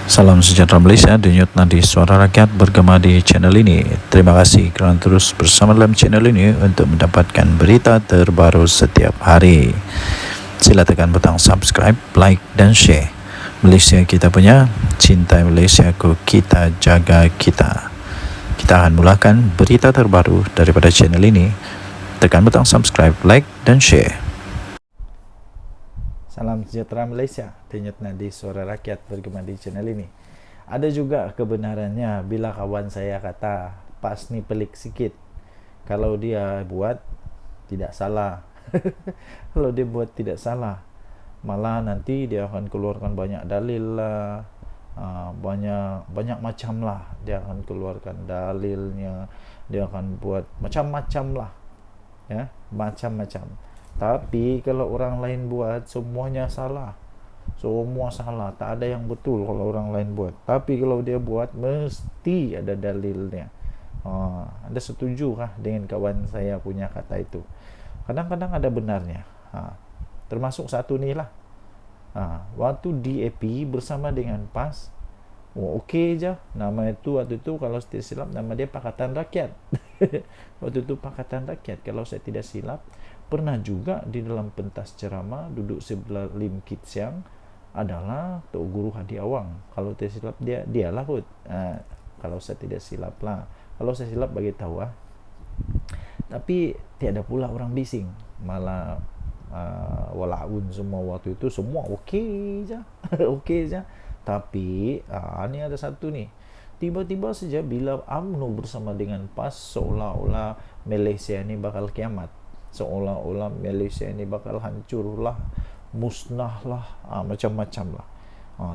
Salam sejahtera Malaysia, denyut nadi suara rakyat bergema di channel ini. Terima kasih kerana terus bersama dalam channel ini untuk mendapatkan berita terbaru setiap hari. Sila tekan butang subscribe, like dan share. Malaysia kita punya, cintai Malaysiaku, kita jaga kita. Kita akan mulakan berita terbaru daripada channel ini. Tekan butang subscribe, like dan share. Salam sejahtera Malaysia, denyut nadi suara rakyat bergema di channel ini. Ada juga kebenarannya bila kawan saya kata PAS ni pelik sikit. Kalau dia buat tidak salah. Kalau dia buat tidak salah, malah nanti dia akan keluarkan banyak dalil lah, banyak macam lah. Dia akan keluarkan dalilnya, dia akan buat macam-macam lah, ya, macam-macam. Tapi kalau orang lain buat, semuanya salah. Semua salah, tak ada yang betul kalau orang lain buat. Tapi kalau dia buat, mesti ada dalilnya. Anda setuju kah dengan kawan saya punya kata itu? Kadang-kadang ada benarnya. Termasuk satu ni lah. Waktu DAP bersama dengan PAS, okey je. Nama itu waktu itu kalau saya silap nama dia Pakatan Rakyat. Waktu itu Pakatan Rakyat kalau saya tidak silap. Pernah juga di dalam pentas ceramah duduk sebelah Lim Kit Siang adalah Tok Guru Hadi Awang. Kalau saya silap dialah kot. Kalau saya tidak silap lah. Kalau saya silap bagi tahu lah. Tapi tiada pula orang bising. Malah walaupun semua waktu itu semua okey je. Okey je. Tapi ni ada satu ni. Tiba-tiba saja bila UMNO bersama dengan PAS, seolah-olah Malaysia ni bakal kiamat. Seolah-olah Malaysia ni bakal hancur lah, musnah lah, macam-macam lah.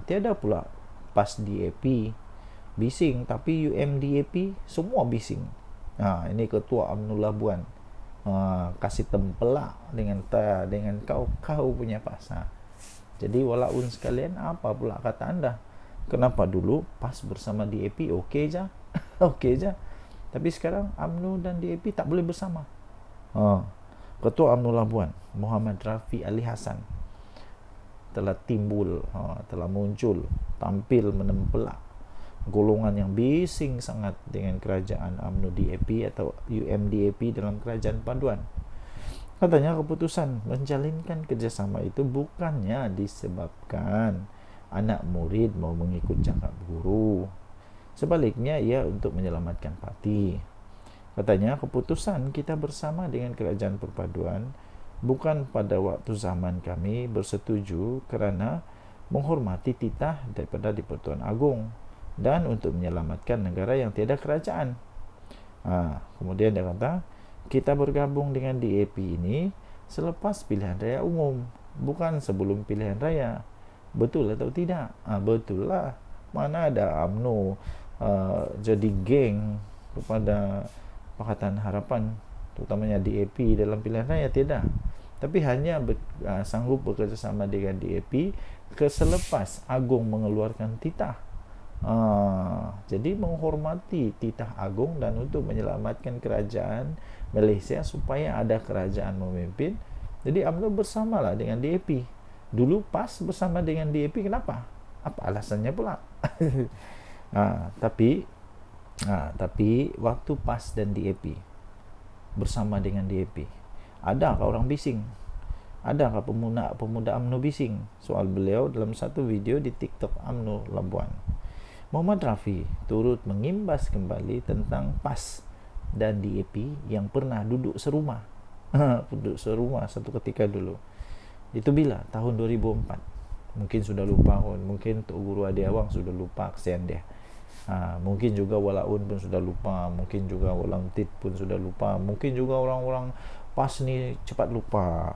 Tiada pula PAS DAP bising, tapi UMDAP semua bising. Ini Ketua UMNO Labuan kasih tempelak dengan kau punya PAS. Jadi walaupun sekalian, apa pula kata anda? Kenapa dulu PAS bersama DAP okey je? Okey je. Tapi sekarang UMNO dan DAP tak boleh bersama. Ketua UMNO Labuan Muhammad Rafi Ali Hassan telah muncul, tampil menempelak golongan yang bising sangat dengan kerajaan UMNO DAP atau UMDAP dalam kerajaan paduan. Katanya keputusan menjalinkan kerjasama itu bukannya disebabkan anak murid mau mengikut cakap guru. Sebaliknya ia untuk menyelamatkan parti. Katanya keputusan kita bersama dengan kerajaan perpaduan bukan pada waktu zaman kami bersetuju kerana menghormati titah daripada di-Pertuan Agong dan untuk menyelamatkan negara yang tiada kerajaan. Kemudian dia kata kita bergabung dengan DAP ini selepas pilihan raya umum, bukan sebelum pilihan raya. Betul atau tidak? Betul lah. Mana ada UMNO jadi geng kepada Pakatan Harapan, terutamanya DAP dalam pilihan raya, tidak. Tapi hanya sanggup bekerjasama dengan DAP selepas Agong mengeluarkan titah. Jadi menghormati titah Agong dan untuk menyelamatkan kerajaan Malaysia supaya ada kerajaan memimpin. Jadi UMNO bersamalah dengan DAP. Dulu PAS bersama dengan DAP, kenapa? Apa alasannya pula? Tapi waktu PAS dan DAP bersama dengan DAP, adakah orang bising? Adakah pemuda UMNO bising? Soal beliau dalam satu video di TikTok UMNO Labuan. Muhammad Rafi turut mengimbas kembali tentang PAS dan DAP yang pernah duduk serumah. Duduk serumah satu ketika dulu. Itu bila? Tahun 2004. Mungkin sudah lupa, mungkin Tok Guru Hadi Awang sudah lupa, kesian dia. Mungkin juga Walaun pun sudah lupa, mungkin juga Walang Tit pun sudah lupa, mungkin juga orang-orang PAS ni cepat lupa.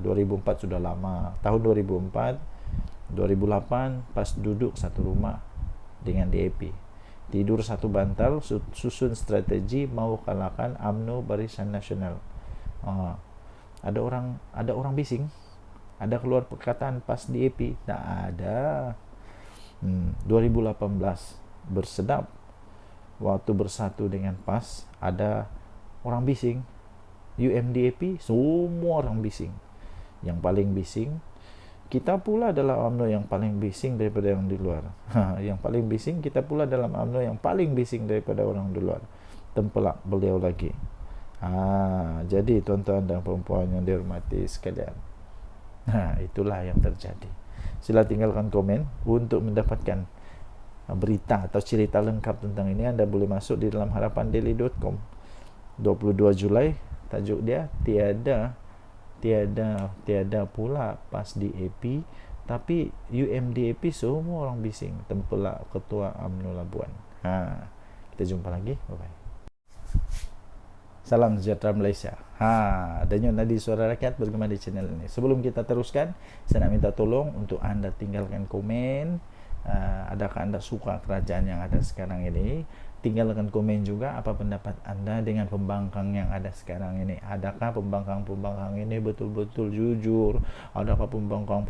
2004 sudah lama. Tahun 2004, 2008 PAS duduk satu rumah dengan DAP, tidur satu bantal, susun strategi mau kalahkan UMNO Barisan Nasional. Ada orang bising? Ada keluar perkataan PAS DAP? Tak ada. 2018 bersedap waktu bersatu dengan PAS, ada orang bising. UMDAP semua orang bising. Yang paling bising kita pula adalah UMNO yang paling bising daripada yang di luar. Yang paling bising kita pula dalam UMNO yang paling bising daripada orang di luar. Tempelak beliau lagi. Jadi tuan-tuan dan puan-puan yang dihormati sekalian, itulah yang terjadi. Sila tinggalkan komen untuk mendapatkan berita atau cerita lengkap tentang ini. Anda boleh masuk di dalam harapandaily.com. 22 Julai tajuk dia, tiada pula PAS di AP, tapi UMDAP semua orang bising. Tempelak Ketua UMNO Labuan. Kita jumpa lagi. Bye bye. Salam sejahtera Malaysia. Denyut nadi suara rakyat bergema di channel ini. Sebelum kita teruskan, saya nak minta tolong untuk anda tinggalkan komen. Adakah anda suka kerajaan yang ada sekarang ini? Tinggalkan komen juga apa pendapat anda dengan pembangkang yang ada sekarang ini. Adakah pembangkang ini betul-betul jujur? Adakah pembangkang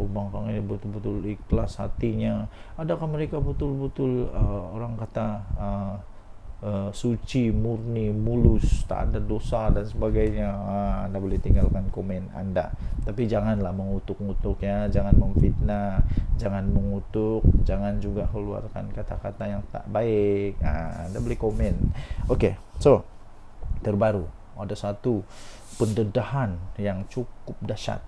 ini betul-betul ikhlas hatinya? Adakah mereka betul-betul orang kata suci, murni, mulus, tak ada dosa dan sebagainya? Anda boleh tinggalkan komen anda, tapi janganlah mengutuk-ngutuk ya, jangan memfitnah, jangan mengutuk, jangan juga keluarkan kata-kata yang tak baik. Anda boleh komen. Okey, so terbaru ada satu pendedahan yang cukup dahsyat.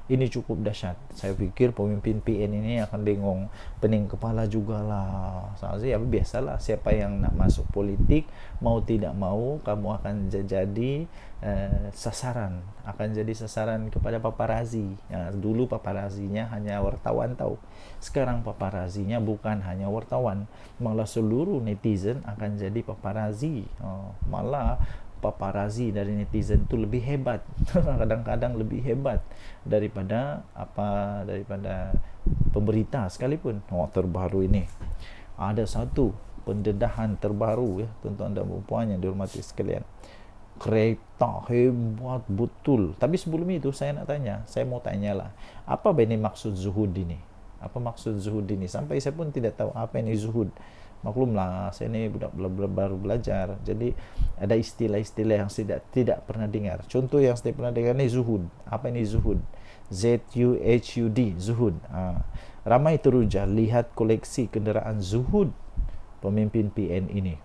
Ini cukup dahsyat. Saya fikir pemimpin PN ini akan bingung, pening kepala jugalah. Saya biasalah, siapa yang nak masuk politik, mau tidak mau kamu akan jadi sasaran, akan jadi sasaran kepada paparazi. Dulu paparazinya hanya wartawan tahu. Sekarang paparazinya bukan hanya wartawan, malah seluruh netizen akan jadi paparazi. Malah paparazi dari netizen itu lebih hebat. Kadang-kadang lebih hebat daripada pemberita sekalipun. Terbaru ini ada satu pendedahan terbaru ya, tuan-tuan dan puan yang dihormati sekalian. Kereta hebat betul. Tapi sebelum itu saya mau tanyalah, apa ini maksud zuhud ini? Apa maksud zuhud ini? Sampai saya pun tidak tahu apa ini zuhud. Maklumlah, saya ni budak baru belajar, jadi ada istilah-istilah yang tidak pernah dengar. Contoh yang saya pernah dengar ni zuhud. Apa ini zuhud? ZUHUD, zuhud. Ramai teruja lihat koleksi kenderaan zuhud pemimpin PN ini.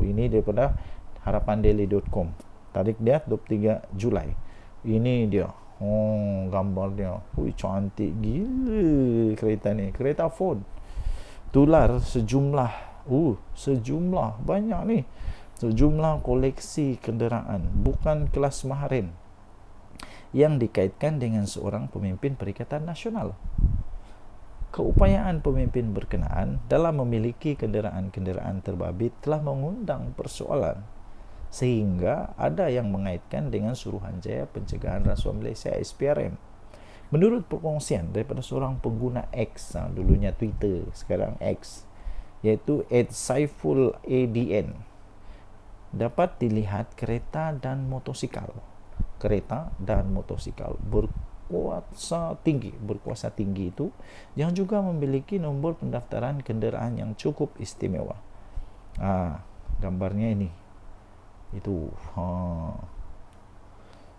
Ini daripada harapandaily.com. Tarik dia 23 Julai. Ini dia. Gambar dia. Cantik gila kereta ni. Kereta Ford. Tular sejumlah banyak ni, sejumlah koleksi kenderaan bukan kelas maharin yang dikaitkan dengan seorang pemimpin Perikatan Nasional. Keupayaan pemimpin berkenaan dalam memiliki kenderaan-kenderaan terbabit telah mengundang persoalan, sehingga ada yang mengaitkan dengan Suruhanjaya Pencegahan Rasuah Malaysia SPRM. Menurut perkongsian daripada seorang pengguna X, dulunya Twitter, sekarang X, iaitu @Saiful ADN, dapat dilihat kereta dan motosikal berkuasa tinggi itu yang juga memiliki nombor pendaftaran kenderaan yang cukup istimewa. Gambarnya ini. Itu.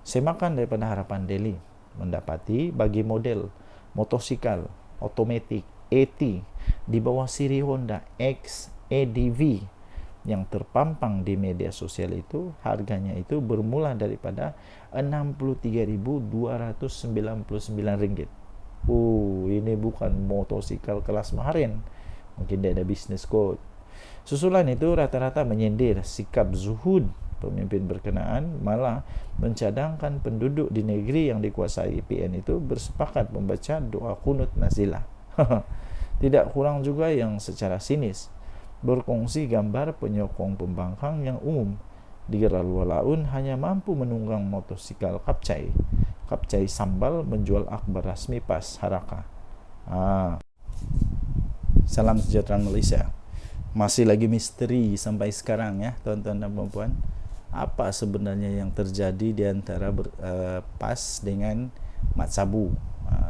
Semakan daripada Harapan Daily mendapati bagi model motosikal otomatik AT di bawah siri Honda X ADV yang terpampang di media sosial itu, harganya itu bermula daripada RM63.299. Ini bukan motosikal kelas maharin. Mungkin dia ada business code. Susulan itu rata-rata menyindir sikap zuhud pemimpin berkenaan, malah mencadangkan penduduk di negeri yang dikuasai PN itu bersepakat membaca doa kunut nazilah. Tidak kurang juga yang secara sinis berkongsi gambar penyokong pembangkang yang umum di Geralwalaun hanya mampu menunggang motosikal kapcai sambal menjual akbar rasmi PAS Haraka. Salam sejahtera Malaysia. Masih lagi misteri sampai sekarang ya, tuan-tuan dan puan-puan. Apa sebenarnya yang terjadi di antara PAS dengan Mat Sabu?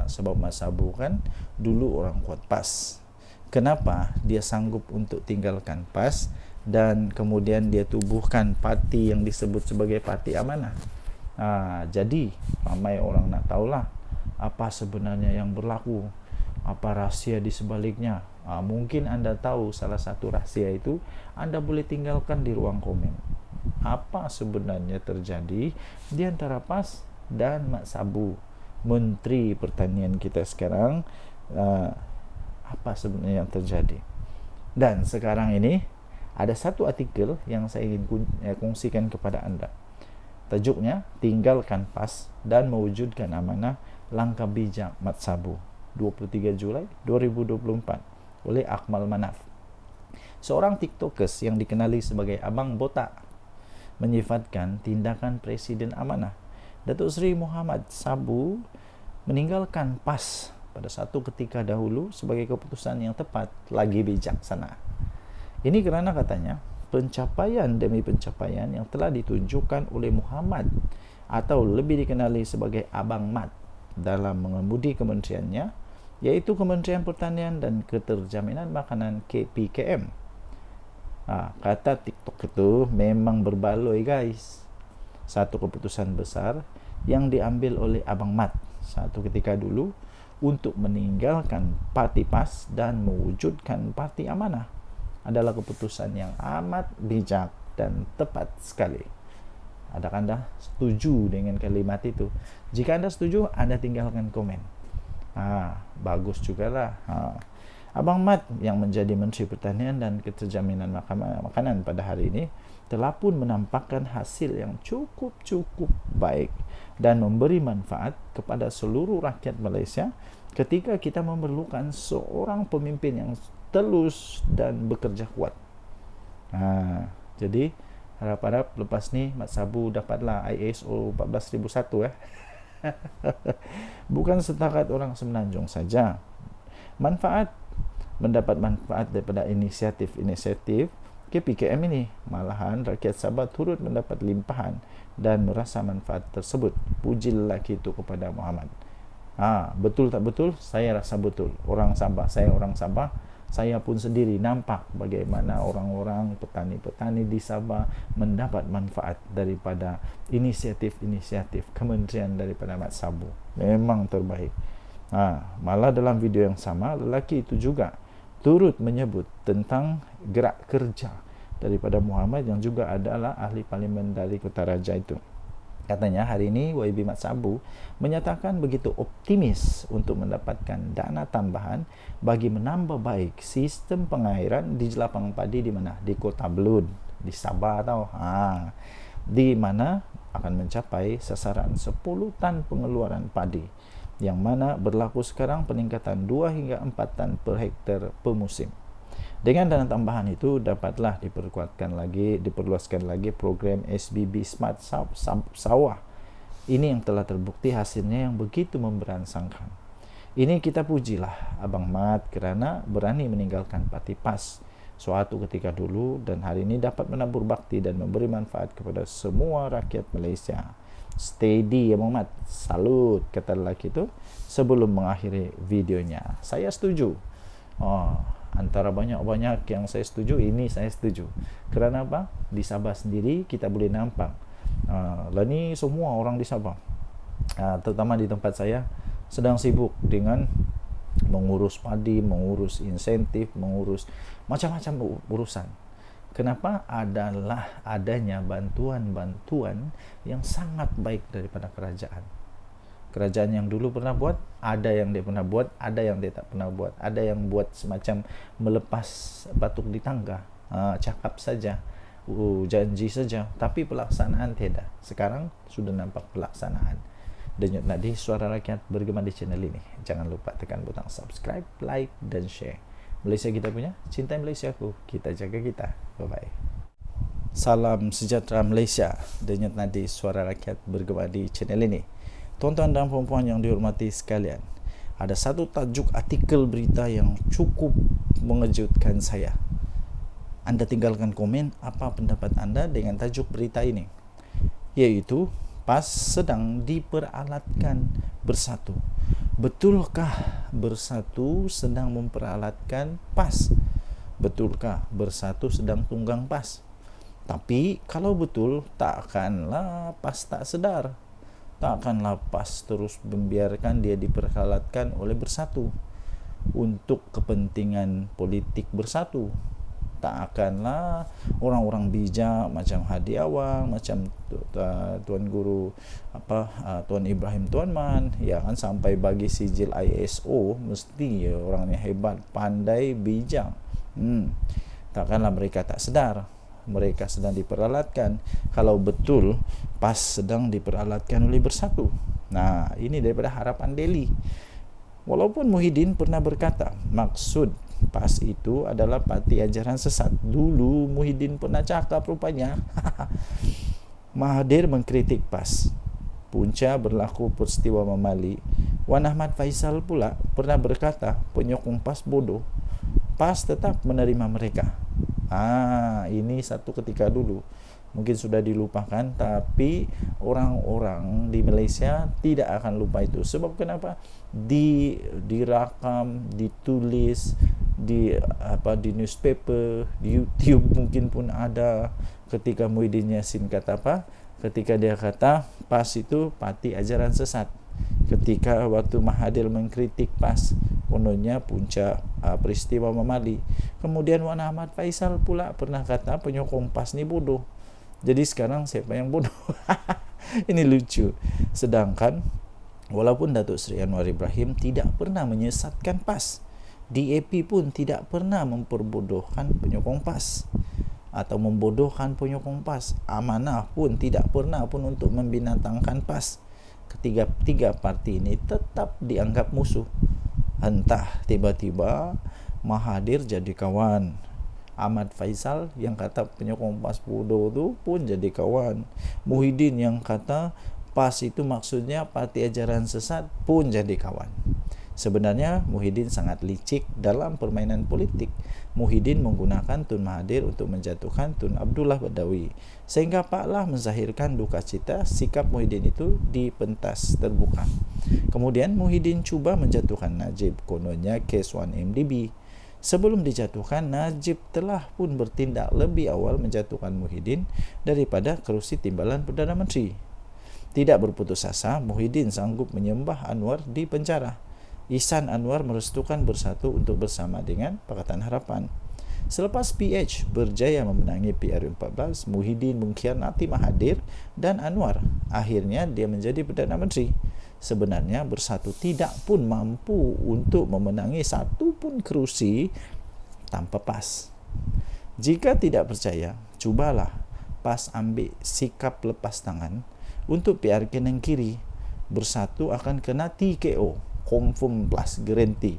Sebab Mat Sabu kan dulu orang kuat PAS. Kenapa dia sanggup untuk tinggalkan PAS dan kemudian dia tubuhkan parti yang disebut sebagai Parti Amanah? Jadi ramai orang nak tahulah apa sebenarnya yang berlaku, apa rahasia di sebaliknya. Mungkin Anda tahu salah satu rahasia itu, Anda boleh tinggalkan di ruang komen. Apa sebenarnya terjadi di antara PAS dan Mat Sabu, Menteri Pertanian kita sekarang? Apa sebenarnya yang terjadi? Dan sekarang ini ada satu artikel yang saya ingin kongsikan kepada Anda. Tajuknya, Tinggalkan PAS dan Mewujudkan Amanah, Langkah Bijak Mat Sabu, 23 Julai 2024, oleh Akmal Manaf. Seorang tiktokers yang dikenali sebagai Abang Botak menyifatkan tindakan Presiden Amanah Datuk Seri Muhammad Sabu meninggalkan PAS pada satu ketika dahulu sebagai keputusan yang tepat lagi bijaksana. Ini kerana katanya pencapaian demi pencapaian yang telah ditunjukkan oleh Muhammad, atau lebih dikenali sebagai Abang Mat, dalam mengemudi kementeriannya, yaitu Kementerian Pertanian dan Keterjaminan Makanan KPKM. Kata TikTok itu memang berbaloi guys. Satu keputusan besar yang diambil oleh Abang Mat satu ketika dulu untuk meninggalkan parti PAS dan mewujudkan parti Amanah adalah keputusan yang amat bijak dan tepat sekali. Adakah Anda setuju dengan kalimat itu? Jika Anda setuju, Anda tinggalkan komen. Bagus juga lah. Abang Mat yang menjadi Menteri Pertanian dan Keterjaminan Makanan pada hari ini telah pun menampakkan hasil yang cukup baik dan memberi manfaat kepada seluruh rakyat Malaysia ketika kita memerlukan seorang pemimpin yang telus dan bekerja kuat. Jadi harap-harap lepas ni Mat Sabu dapatlah ISO 14001 Bukan setakat orang Semenanjung saja mendapat manfaat daripada inisiatif KPKM ini, malahan rakyat Sabah turut mendapat limpahan dan merasa manfaat tersebut. Puji lelaki itu kepada Muhammad. Betul tak betul? Saya rasa betul. Saya orang Sabah, saya pun sendiri nampak bagaimana orang-orang petani-petani di Sabah mendapat manfaat daripada inisiatif kementerian daripada Mat Sabu. Memang terbaik. Malah dalam video yang sama, lelaki itu juga turut menyebut tentang gerak kerja daripada Muhammad yang juga adalah ahli parlimen dari Kutaraja itu. Katanya hari ini YB Mat Sabu menyatakan begitu optimis untuk mendapatkan dana tambahan bagi menambah baik sistem pengairan di jelapang padi di mana? Di Kota Belud, di Sabah tau. Di mana akan mencapai sasaran 10 tan pengeluaran padi, yang mana berlaku sekarang peningkatan 2 hingga 4 tan per hektar per musim. Dengan dana tambahan itu dapatlah diperluaskan lagi program SBB Smart Sawah. Ini yang telah terbukti hasilnya yang begitu memberangsangkan. Ini kita pujilah Abang Mat kerana berani meninggalkan parti PAS suatu ketika dulu dan hari ini dapat menabur bakti dan memberi manfaat kepada semua rakyat Malaysia. Steady Abang Mat, salut, kata lelaki itu sebelum mengakhiri videonya. Saya setuju. Antara banyak-banyak yang saya setuju, ini saya setuju. Kerana apa? Di Sabah sendiri kita boleh nampak ni semua orang di Sabah, terutama di tempat saya, sedang sibuk dengan mengurus padi, mengurus insentif, mengurus macam-macam urusan. Kenapa? Adalah adanya bantuan-bantuan yang sangat baik daripada kerajaan. Kerajaan yang dulu pernah buat, ada yang dia pernah buat, ada yang dia tak pernah buat. Ada yang buat semacam melepas batuk di tangga, cakap saja, janji saja, tapi pelaksanaan tidak. Sekarang sudah nampak pelaksanaan. Denyut nadi suara rakyat bergema di channel ini. Jangan lupa tekan butang subscribe, like dan share. Malaysia kita punya, cintai Malaysiaku, kita jaga kita. Bye-bye. Salam sejahtera Malaysia. Denyut nadi suara rakyat bergema di channel ini. Tuan-tuan dan puan-puan yang dihormati sekalian, ada satu tajuk artikel berita yang cukup mengejutkan saya. Anda tinggalkan komen apa pendapat anda dengan tajuk berita ini, yaitu PAS sedang diperalatkan bersatu. Betulkah bersatu sedang memperalatkan PAS? Betulkah bersatu sedang tunggang PAS? Tapi kalau betul, takkanlah PAS tak sedar. takkanlah PAS terus membiarkan dia diperkalatkan oleh Bersatu untuk kepentingan politik Bersatu. Tak akanlah orang-orang bijak macam Hadi Awang, macam Tuan Guru Tuan Ibrahim Tuan Man, ya kan, sampai bagi sijil ISO, mesti orangnya hebat, pandai, bijak. Takkanlah mereka tak sedar mereka sedang diperalatkan, kalau betul PAS sedang diperalatkan oleh Bersatu. Nah, ini daripada Harapan Daily. Walaupun Muhyiddin pernah berkata maksud PAS itu adalah parti ajaran sesat. Dulu Muhyiddin pernah cakap rupanya. Mahathir mengkritik PAS. Punca berlaku peristiwa Mamali. Wan Ahmad Faisal pula pernah berkata penyokong PAS bodoh. PAS tetap menerima mereka. Ini satu ketika dulu. Mungkin sudah dilupakan, tapi orang-orang di Malaysia tidak akan lupa itu. Sebab kenapa? Dirakam, ditulis di newspaper, di YouTube mungkin pun ada, ketika Muhyiddin Yassin kata apa? Ketika dia kata PAS itu parti ajaran sesat. Ketika waktu Mahathir mengkritik PAS, kononnya punca peristiwa Mamali. Kemudian Wan Ahmad Faisal pula pernah kata penyokong PAS ni bodoh. Jadi sekarang siapa yang bodoh? Ini lucu. Sedangkan walaupun Datuk Seri Anwar Ibrahim tidak pernah menyesatkan PAS, DAP pun tidak pernah memperbodohkan penyokong PAS atau membodohkan penyokong PAS. Amanah pun tidak pernah pun untuk membinatangkan PAS. Ketiga parti ini tetap dianggap musuh. Entah tiba-tiba Mahathir jadi kawan, Ahmad Faisal yang kata penyokong PAS bodoh tu pun jadi kawan, Muhyiddin yang kata PAS itu maksudnya parti ajaran sesat pun jadi kawan. Sebenarnya Muhyiddin sangat licik dalam permainan politik. Muhyiddin menggunakan Tun Mahathir untuk menjatuhkan Tun Abdullah Badawi, sehingga Pak Lah menzahirkan duka cita sikap Muhyiddin itu di pentas terbuka. Kemudian Muhyiddin cuba menjatuhkan Najib, kononnya kes 1MDB. Sebelum dijatuhkan, Najib telah pun bertindak lebih awal menjatuhkan Muhyiddin daripada kerusi timbalan Perdana Menteri. Tidak berputus asa, Muhyiddin sanggup menyembah Anwar di penjara. Ihsan Anwar merestukan Bersatu untuk bersama dengan Pakatan Harapan. Selepas PH berjaya memenangi PR14, Muhyiddin mengkhianati Mahathir dan Anwar. Akhirnya dia menjadi Perdana Menteri. Sebenarnya Bersatu tidak pun mampu untuk memenangi satu pun kerusi tanpa PAS. Jika tidak percaya, cubalah PAS ambil sikap lepas tangan untuk PRK Negeri. Bersatu akan kena TKO, confirm plus guarantee.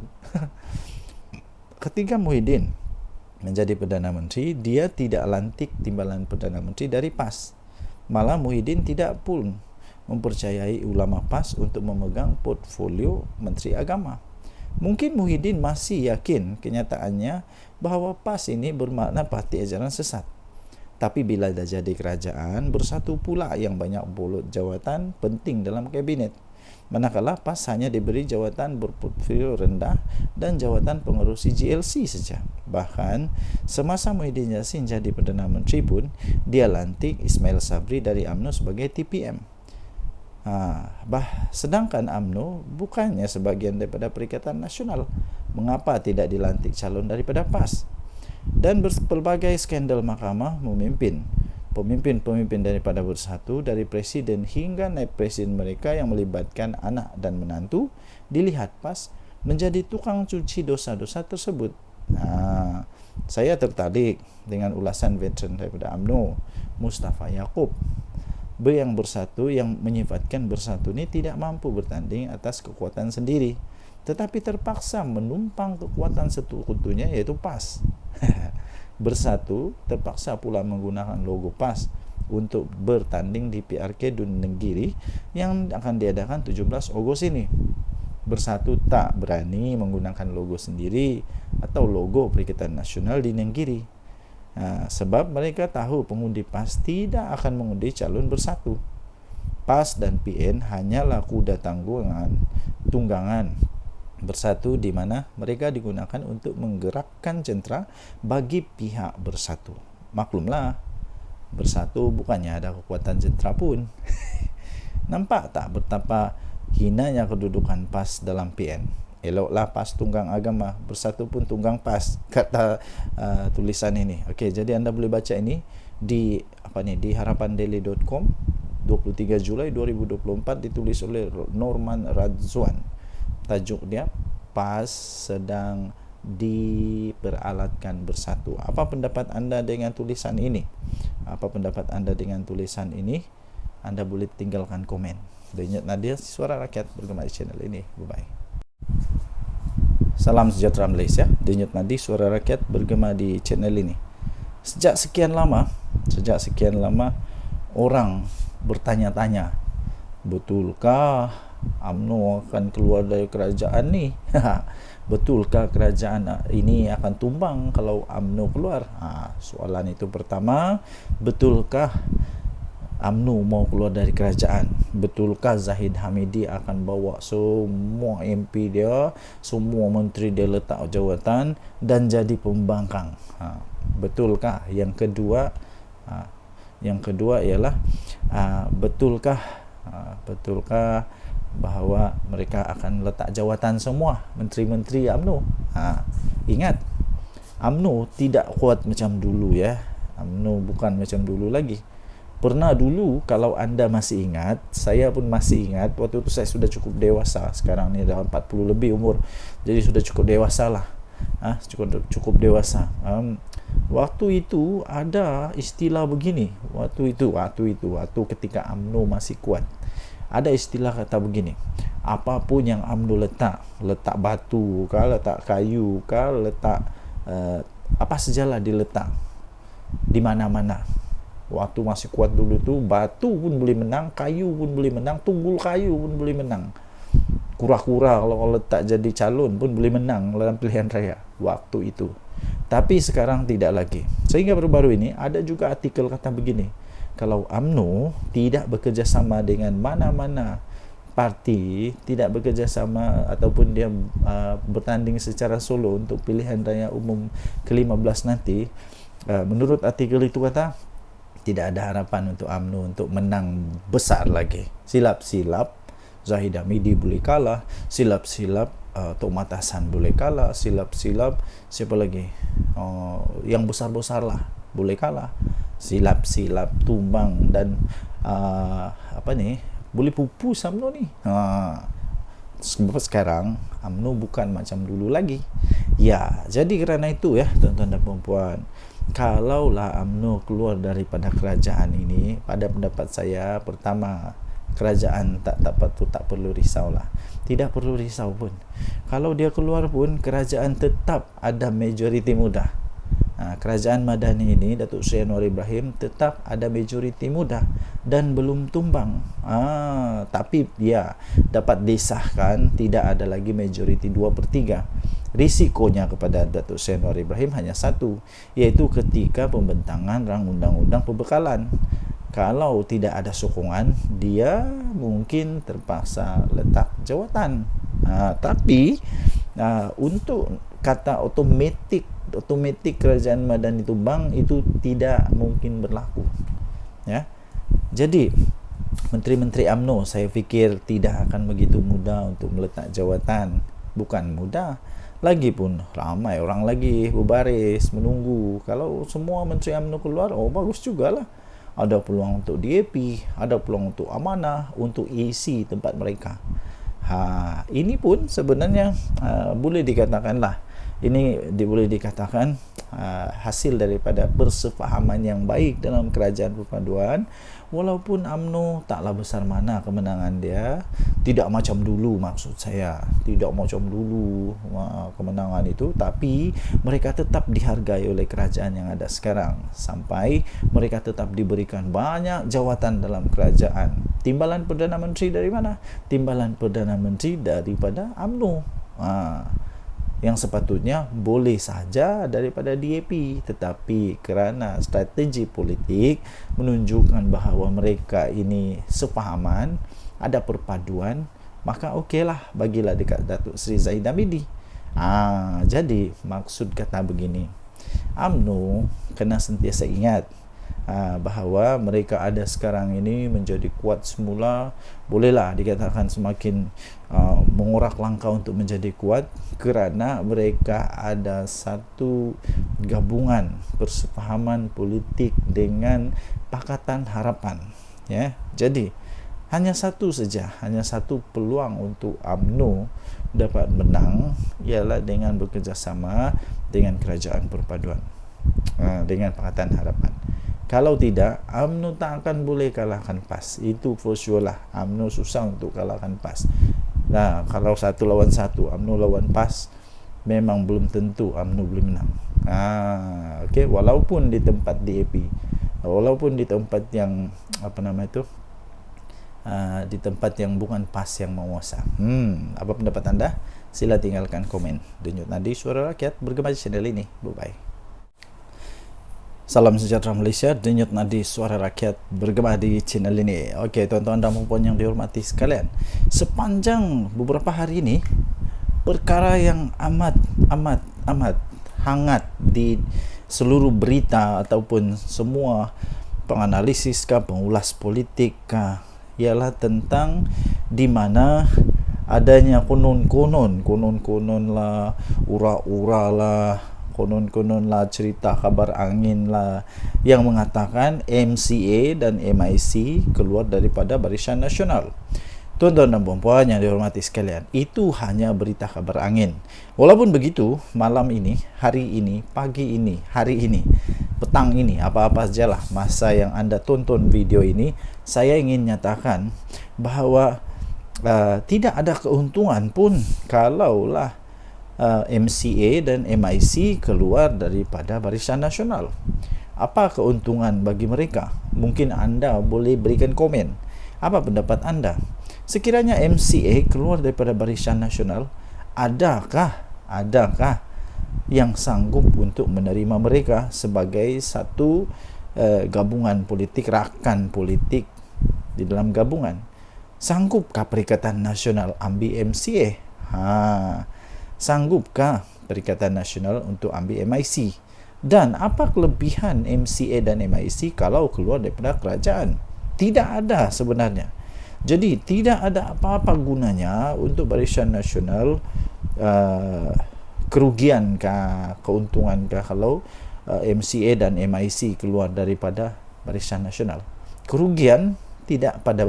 Ketika Muhyiddin menjadi Perdana Menteri, dia tidak lantik timbalan Perdana Menteri dari PAS. Malah Muhyiddin tidak pun mempercayai ulama PAS untuk memegang portfolio Menteri Agama. Mungkin Muhyiddin masih yakin kenyataannya bahawa PAS ini bermakna parti ajaran sesat. Tapi bila dah jadi kerajaan, Bersatu pula yang banyak bolot jawatan penting dalam kabinet. Manakala PAS hanya diberi jawatan berportfolio rendah dan jawatan pengerusi GLC saja. Bahkan semasa Muhyiddin Yassin jadi Perdana Menteri pun, dia lantik Ismail Sabri dari UMNO sebagai TPM. Sedangkan UMNO bukannya sebahagian daripada Perikatan Nasional. Mengapa tidak dilantik calon daripada PAS? Dan berbagai skandal mahkamah memimpin pemimpin-pemimpin daripada Bersatu, dari presiden hingga naib presiden mereka yang melibatkan anak dan menantu, dilihat PAS menjadi tukang cuci dosa-dosa tersebut. Saya tertarik dengan ulasan veteran daripada UMNO, Mustafa Yaakob, yang Bersatu, yang menyifatkan Bersatu ini tidak mampu bertanding atas kekuatan sendiri, tetapi terpaksa menumpang kekuatan sekutunya, yaitu PAS. Bersatu terpaksa pula menggunakan logo PAS untuk bertanding di PRK Dun Negiri yang akan diadakan 17 Ogos ini. Bersatu tak berani menggunakan logo sendiri atau logo Perikatan Nasional di Negiri. Sebab mereka tahu pengundi PAS tidak akan mengundi calon Bersatu. PAS dan PN hanyalah kuda tunggangan Bersatu, di mana mereka digunakan untuk menggerakkan jentera bagi pihak Bersatu. Maklumlah, Bersatu bukannya ada kekuatan jentera pun. Nampak tak betapa hinanya kedudukan PAS dalam PN? Eloklah PAS tunggang agama, bersatu pun tunggang PAS, kata tulisan ini. Okey, jadi anda boleh baca ini di di harapandaily.com 23 Julai 2024, ditulis oleh Norman Radzwan. Tajuk dia, PAS sedang diperalatkan bersatu. Apa pendapat anda dengan tulisan ini? Apa pendapat anda dengan tulisan ini? Anda boleh tinggalkan komen. Denyut Nadir, Suara Rakyat, bergema di channel ini. Bye-bye. Salam sejahtera Malaysia. Denyut Nadir, Suara Rakyat, bergema di channel ini. Sejak sekian lama orang bertanya-tanya, betulkah UMNO akan keluar dari kerajaan ni? Betulkah kerajaan ini akan tumbang kalau UMNO keluar? Soalan itu pertama. Betulkah UMNO mau keluar dari kerajaan? Betulkah Zahid Hamidi akan bawa semua MP dia, semua menteri dia letak jawatan dan jadi pembangkang? Betulkah? Yang kedua ialah betulkah bahawa mereka akan letak jawatan semua menteri-menteri UMNO? Ingat, UMNO tidak kuat macam dulu ya. UMNO bukan macam dulu lagi. Pernah dulu, kalau anda masih ingat, saya pun masih ingat, waktu itu saya sudah cukup dewasa. Sekarang ni dah 40 lebih umur, jadi sudah cukup dewasa lah. Cukup dewasa. Waktu itu ada istilah begini. Waktu ketika UMNO masih kuat, ada istilah kata begini, apapun yang UMNO letak batu kah, letak kayu kah, letak apa sajalah diletak di mana-mana. Waktu masih kuat dulu tu, batu pun boleh menang, kayu pun boleh menang, tunggul kayu pun boleh menang. Kura-kura kalau letak jadi calon pun boleh menang dalam pilihan raya waktu itu. Tapi sekarang tidak lagi. Sehingga baru-baru ini ada juga artikel kata begini, kalau UMNO tidak bekerjasama dengan mana-mana parti, tidak bekerjasama ataupun dia bertanding secara solo untuk pilihan raya umum ke-15 nanti, menurut artikel itu kata, tidak ada harapan untuk UMNO untuk menang besar lagi. Silap-silap Zahid Hamidi boleh kalah, silap-silap Tok Matasan boleh kalah, silap-silap siapa lagi, yang besar-besar lah boleh kalah, silap-silap tumbang dan boleh pupus UMNO ni. Sebab sekarang UMNO bukan macam dulu lagi. Ya, jadi kerana itu ya tuan-tuan dan puan-puan, kalaulah UMNO keluar daripada kerajaan ini, pada pendapat saya, pertama, kerajaan tak perlu risaulah. Tidak perlu risau pun. Kalau dia keluar pun, kerajaan tetap ada majoriti muda. Kerajaan Madani ini, Datuk Seri Anwar Ibrahim, tetap ada majoriti muda dan belum tumbang. Tapi dia dapat disahkan tidak ada lagi majoriti 2/3. Risikonya kepada Datuk Seri Anwar Ibrahim hanya satu, iaitu ketika pembentangan rang undang-undang pembekalan. Kalau tidak ada sokongan, dia mungkin terpaksa letak jawatan. Tapi untuk kata otomatik kerajaan Madani tumbang, itu tidak mungkin berlaku. Ya. Jadi menteri-menteri UMNO saya fikir tidak akan begitu mudah untuk meletak jawatan. Bukan mudah, lagipun ramai orang lagi berbaris menunggu. Kalau semua menteri UMNO keluar, bagus jugalah. Ada peluang untuk DAP, ada peluang untuk amanah, untuk isi tempat mereka. Ini pun sebenarnya boleh dikatakanlah, boleh dikatakan hasil daripada persefahaman yang baik dalam kerajaan perpaduan. Walaupun UMNO taklah besar mana kemenangan dia, tidak macam dulu, maksud saya tidak macam dulu kemenangan itu, tapi mereka tetap dihargai oleh kerajaan yang ada sekarang, sampai mereka tetap diberikan banyak jawatan dalam kerajaan. Timbalan Perdana Menteri dari mana? Timbalan Perdana Menteri daripada UMNO. Yang sepatutnya boleh saja daripada DAP, tetapi kerana strategi politik menunjukkan bahawa mereka ini sefahaman, ada perpaduan, maka okeylah, bagilah dekat Datuk Seri Zahid Hamidi. Jadi maksud kata begini, UMNO kena sentiasa ingat, bahawa mereka ada sekarang ini menjadi kuat semula, bolehlah dikatakan semakin mengorak langkah untuk menjadi kuat kerana mereka ada satu gabungan persefahaman politik dengan Pakatan Harapan, ya. Jadi hanya satu peluang untuk UMNO dapat menang, ialah dengan bekerjasama dengan Kerajaan Perpaduan, dengan Pakatan Harapan. Kalau tidak, UMNO tak akan boleh kalahkan PAS. Itu for sure lah. UMNO susah untuk kalahkan PAS. Nah, kalau 1 lawan 1, UMNO lawan PAS, memang belum tentu UMNO boleh menang. Okay. Walaupun di tempat DAP, walaupun di tempat yang di tempat yang bukan PAS yang menguasa. Apa pendapat anda? Sila tinggalkan komen. Denyut Nadi Suara Rakyat bergema di channel ini. Bye-bye. Salam sejahtera Malaysia, Denyut Nadi Suara Rakyat bergema di channel ini. Okey, tuan-tuan dan puan yang dihormati sekalian, sepanjang beberapa hari ini, perkara yang amat hangat di seluruh berita ataupun semua penganalisis pengulas politik ialah tentang di mana adanya konon-konon lah, ura-ura lah, konon lah, cerita kabar angin lah yang mengatakan MCA dan MIC keluar daripada Barisan Nasional. Tuan-tuan dan puan-puan yang dihormati sekalian, itu hanya berita kabar angin. Walaupun begitu, malam ini, hari ini, pagi ini, hari ini, petang ini, apa-apa sajalah masa yang anda tonton video ini, saya ingin nyatakan bahawa tidak ada keuntungan pun kalaulah MCA dan MIC keluar daripada Barisan Nasional. Apa keuntungan bagi mereka? Mungkin anda boleh berikan komen. Apa pendapat anda? Sekiranya MCA keluar daripada Barisan Nasional, adakah yang sanggup untuk menerima mereka sebagai satu gabungan politik, rakan politik di dalam gabungan? Sanggupkah Perikatan Nasional ambil MCA? Sanggupkah Perikatan Nasional untuk ambil MIC? Dan apa kelebihan MCA dan MIC kalau keluar daripada kerajaan? Tidak ada sebenarnya. Jadi tidak ada apa-apa gunanya untuk Barisan Nasional, kerugiankah, keuntungankah kalau MCA dan MIC keluar daripada Barisan Nasional? Kerugian tidak pada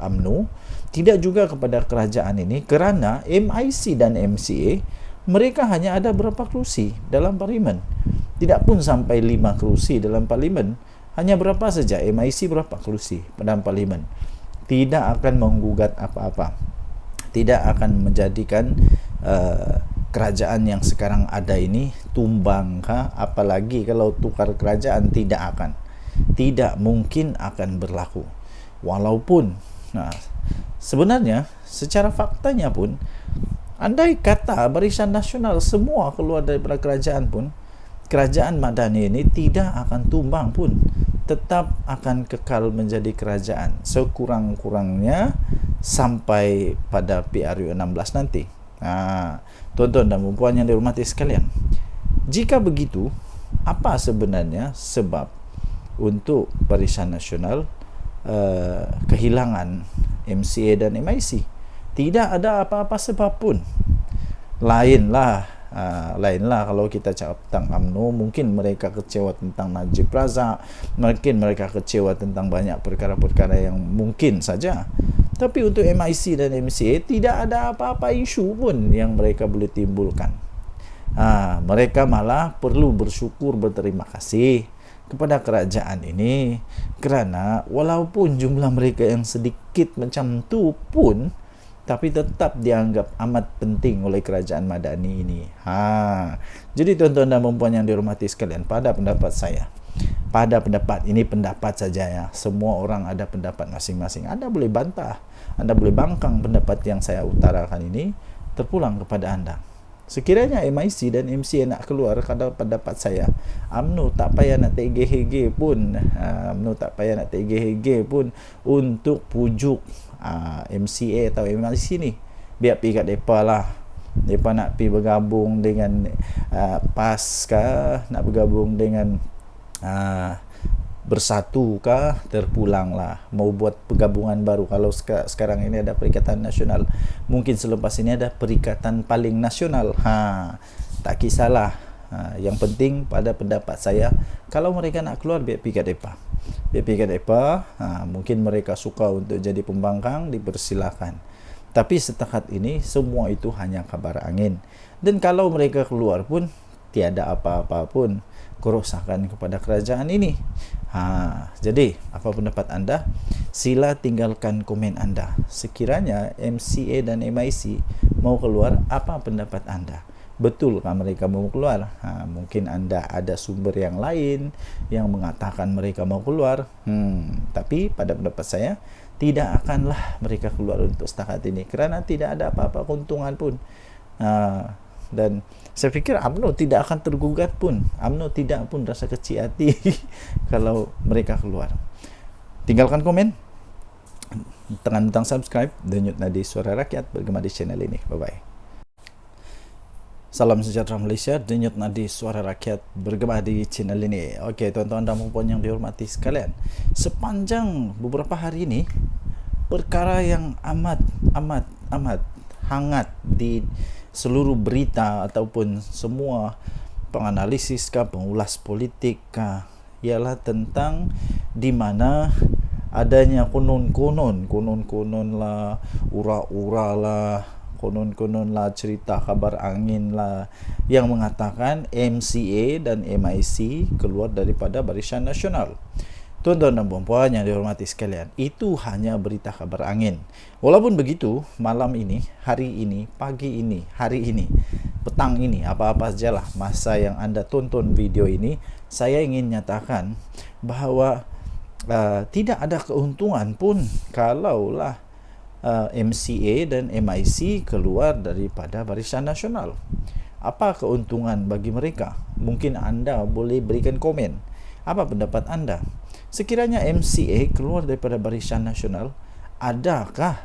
UMNO, tidak juga kepada kerajaan ini, kerana MIC dan MCA mereka hanya ada berapa kerusi dalam parlimen. Tidak pun sampai 5 kerusi dalam parlimen. Hanya berapa saja, MIC berapa kerusi dalam parlimen. Tidak akan menggugat apa-apa. Tidak akan menjadikan kerajaan yang sekarang ada ini tumbang, apalagi kalau tukar kerajaan, tidak mungkin akan berlaku. Walaupun sebenarnya secara faktanya pun, andai kata Barisan Nasional semua keluar daripada kerajaan pun, kerajaan Madani ini tidak akan tumbang pun, tetap akan kekal menjadi kerajaan sekurang-kurangnya sampai pada PRU 16 nanti. Tuan-tuan dan puan yang dihormati sekalian, jika begitu, apa sebenarnya sebab untuk Barisan Nasional kehilangan MCA dan MIC? Tidak ada apa-apa sebab pun. Lainlah kalau kita cakap tentang UMNO, mungkin mereka kecewa tentang Najib Razak, mungkin mereka kecewa tentang banyak perkara-perkara yang mungkin saja. Tapi untuk MIC dan MCA tidak ada apa-apa isu pun yang mereka boleh timbulkan. Mereka malah perlu bersyukur, berterima kasih kepada kerajaan ini, kerana walaupun jumlah mereka yang sedikit macam tu pun, tapi tetap dianggap amat penting oleh kerajaan Madani ini. Jadi tuan-tuan dan puan yang dihormati sekalian, pada pendapat saya, ini pendapat saja ya, semua orang ada pendapat masing-masing. Anda boleh bantah, Anda boleh bangkang pendapat yang saya utarakan ini, terpulang kepada anda. Sekiranya MIC dan MCA nak keluar, kalau pendapat saya, UMNO tak payah nak tergeh-geh pun, untuk pujuk MCA atau MIC ni. Biar pergi kat mereka lah. Mereka nak pergi bergabung dengan PAS kah, nak bergabung dengan bersatu kah, terpulanglah, mau buat penggabungan baru. Kalau sekarang ini ada Perikatan Nasional, mungkin selepas ini ada Perikatan Paling Nasional. Tak kisahlah. Yang penting pada pendapat saya, kalau mereka nak keluar, biar pergi kat depa. Mungkin mereka suka untuk jadi pembangkang, dipersilakan. Tapi setakat ini semua itu hanya kabar angin. Dan kalau mereka keluar pun tiada apa-apa pun kerosakan kepada kerajaan ini. Jadi apa pendapat anda? Sila tinggalkan komen anda. Sekiranya MCA dan MIC mau keluar, apa pendapat anda? Betulkah mereka mau keluar? Mungkin anda ada sumber yang lain yang mengatakan mereka mau keluar. Tapi pada pendapat saya, tidak akanlah mereka keluar untuk setakat ini, kerana tidak ada apa-apa keuntungan pun. Dan saya fikir UMNO tidak akan tergugat pun. UMNO tidak pun rasa kecil hati kalau mereka keluar. Tinggalkan komen, tekan butang subscribe, denyut nadi Suara Rakyat bergema di channel ini. Bye-bye. Salam sejahtera Malaysia, denyut nadi Suara Rakyat bergema di channel ini. Okey, tuan-tuan dan puan yang dihormati sekalian, sepanjang beberapa hari ini, perkara yang amat hangat di seluruh berita ataupun semua penganalisis pengulas politik ialah tentang di mana adanya konon lah, ura-ura lah, konon lah, cerita kabar angin lah yang mengatakan MCA dan MIC keluar daripada Barisan Nasional. Tuan-tuan dan puan-puan yang dihormati sekalian, itu hanya berita kabar angin. Walaupun begitu, malam ini, hari ini, pagi ini, hari ini, petang ini, apa-apa sajalah masa yang anda tonton video ini, saya ingin nyatakan bahawa tidak ada keuntungan pun kalaulah MCA dan MIC keluar daripada Barisan Nasional. Apa keuntungan bagi mereka? Mungkin anda boleh berikan komen. Apa pendapat anda? Sekiranya MCA keluar daripada Barisan Nasional, adakah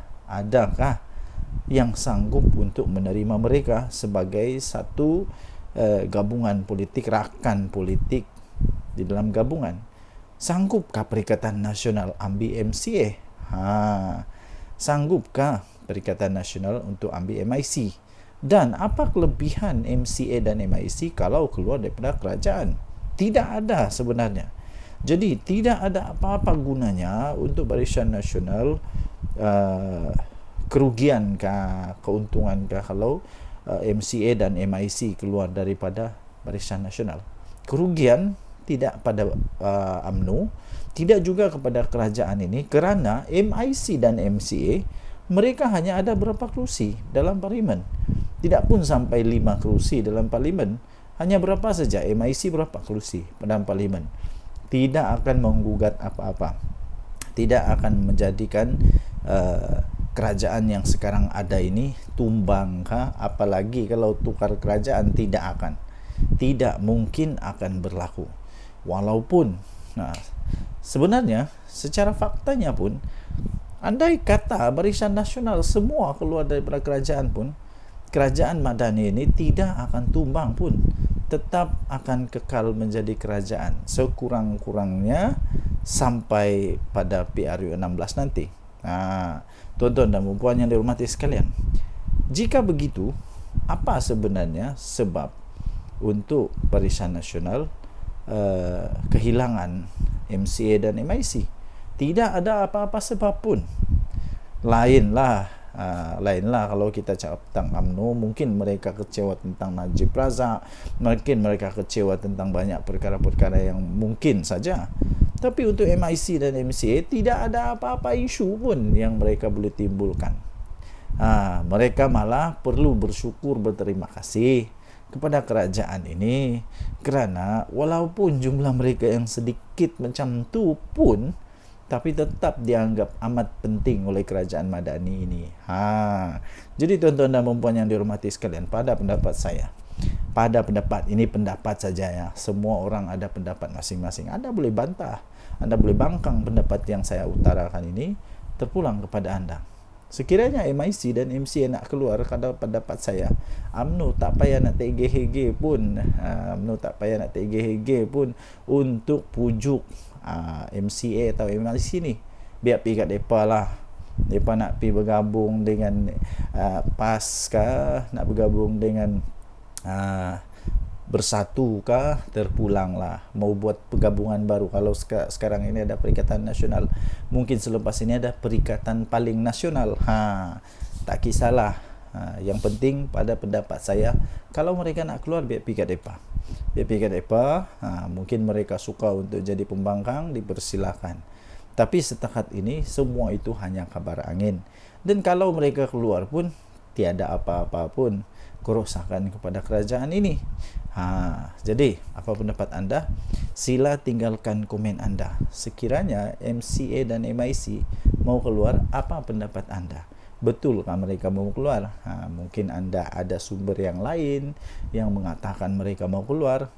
yang sanggup untuk menerima mereka sebagai satu gabungan politik, rakan politik di dalam gabungan? Sanggupkah Perikatan Nasional ambil MCA? Sanggupkah Perikatan Nasional untuk ambil MIC? Dan apa kelebihan MCA dan MIC kalau keluar daripada kerajaan? Tidak ada sebenarnya. Jadi tidak ada apa-apa gunanya untuk Barisan Nasional, kerugiankah, keuntungankah kalau MCA dan MIC keluar daripada Barisan Nasional? Kerugian tidak pada UMNO, tidak juga kepada kerajaan ini, kerana MIC dan MCA mereka hanya ada berapa kerusi dalam parlimen. Tidak pun sampai 5 kerusi dalam parlimen. Hanya berapa saja, MIC berapa kerusi dalam parlimen. Tidak akan menggugat apa-apa. Tidak akan menjadikan kerajaan yang sekarang ada ini tumbang apalagi kalau tukar kerajaan, tidak mungkin akan berlaku. Walaupun sebenarnya secara faktanya pun, andai kata Barisan Nasional semua keluar daripada kerajaan pun, kerajaan Madani ini tidak akan tumbang pun, tetap akan kekal menjadi kerajaan sekurang-kurangnya sampai pada PRU 16 nanti. Tuan-tuan dan puan yang dihormati sekalian, jika begitu, apa sebenarnya sebab untuk Barisan Nasional kehilangan MCA dan MIC? Tidak ada apa-apa sebab pun. Lainlah kalau kita cakap tentang UMNO, mungkin mereka kecewa tentang Najib Razak, mungkin mereka kecewa tentang banyak perkara-perkara yang mungkin saja. Tapi untuk MIC dan MCA tidak ada apa-apa isu pun yang mereka boleh timbulkan. Mereka malah perlu bersyukur, berterima kasih kepada kerajaan ini, kerana walaupun jumlah mereka yang sedikit macam tu pun, tapi tetap dianggap amat penting oleh kerajaan Madani ini. Jadi tuan-tuan dan puan yang dihormati sekalian, pada pendapat saya, pada pendapat ini, pendapat saja ya, semua orang ada pendapat masing-masing. Anda boleh bantah, Anda boleh bangkang pendapat yang saya utarakan ini, terpulang kepada anda. Sekiranya MIC dan MCA nak keluar, kalau pendapat saya, UMNO tak payah nak tergeh-hege pun, UMNO tak payah nak tergeh-hege pun untuk pujuk MCA atau MIC ni. Biar pergi kat mereka lah. Mereka nak pergi bergabung dengan PAS kah, nak bergabung dengan Bersatu kah, terpulang lah. Mau buat pergabungan baru. Kalau sekarang ini ada Perikatan Nasional, mungkin selepas ini ada Perikatan Paling Nasional. Tak kisahlah. Yang penting pada pendapat saya, kalau mereka nak keluar, biar pergi kat mereka. Biar pergi kat mereka. Mungkin mereka suka untuk jadi pembangkang, dipersilakan. Tapi setakat ini semua itu hanya kabar angin. Dan kalau mereka keluar pun tiada apa-apa pun kerosakan kepada kerajaan ini. Jadi apa pendapat anda? Sila tinggalkan komen anda. Sekiranya MCA dan MIC mau keluar, apa pendapat anda? Betulkah mereka mau keluar? Mungkin anda ada sumber yang lain yang mengatakan mereka mau keluar.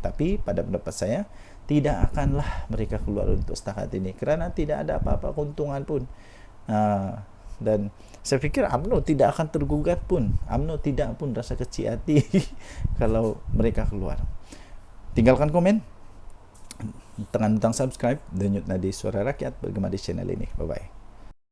Tapi pada pendapat saya, tidak akanlah mereka keluar untuk setakat ini, kerana tidak ada apa-apa keuntungan pun. Dan saya fikir UMNO tidak akan tergugat pun. UMNO tidak pun rasa kecil hati kalau mereka keluar. Tinggalkan komen, tekan butang subscribe, denyut nadi Suara Rakyat bergema di channel ini. Bye-bye.